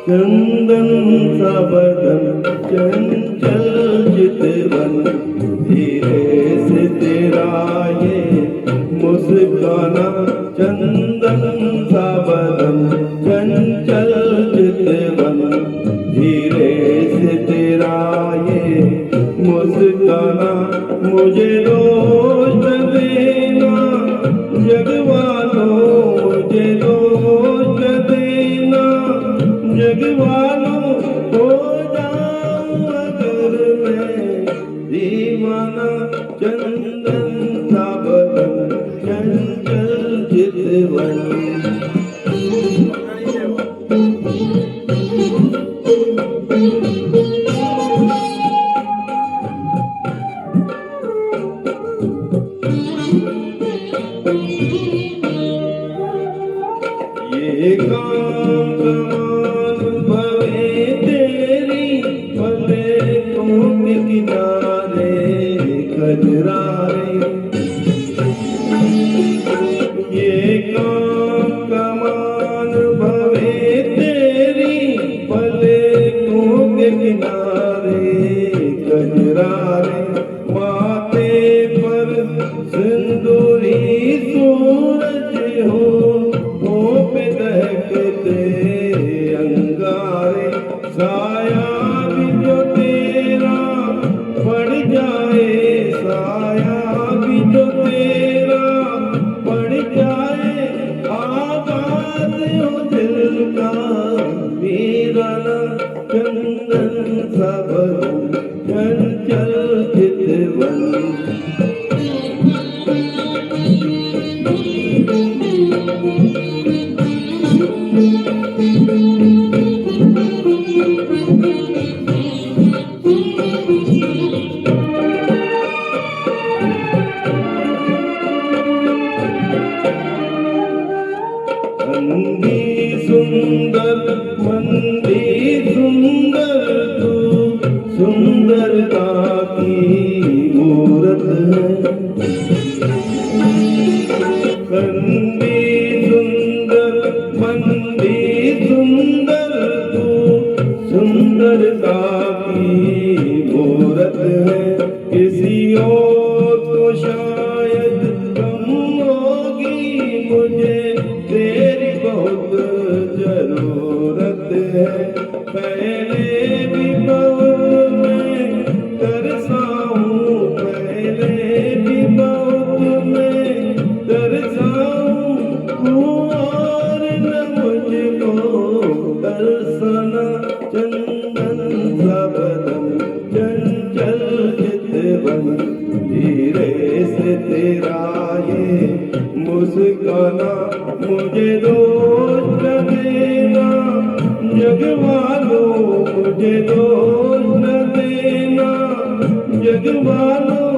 चंदन सा बदन चंचल चितवन, धीरे से तेरा ये मुस्काना। चंदन सा बदन चंचल चितवन, धीरे से तेरा ये मुस्काना। मुझे दोष देना जग वालों, मुझे दोष देना जग वालों, हो जाऊं अगर मैं दीवाना। चंदन सा बदन चंचल चितवन। ये काम कमान भवे तेरी, पलकों के किनारे कजरारे। ये काम कमान भवे तेरी, पलकों के किनारे कजरारे। माथे पर सिंदूरी सूरज हो पे दहकते अंगारे। साया भी जो तेरा पड़ जाए, साया भी जो तेरा पड़ जाए, आवाज हो दिल का वीराना। चंदन सा बदन चंचल चितवन। मंदी सुंदर, मंदी सुंदर, तू सुंदरता की मूरत है। मंदी सुंदर, मंदी सुंदर, तू सुंदरता की मूरत है। किसी और को शायद कम होगी, मुझे तेरी बहुत जरूरत है। पहले भी बहुत मैं तरसाऊं, पहले भी बहुत मैं तरसाऊं, तू और न मुझको तरसना। चंदन सा बदन चंचल चितवन, धीरे से तेरा ये मुस्काना। मुझे दोष न देना जग वालों, मुझे दोष न देना जग वालों,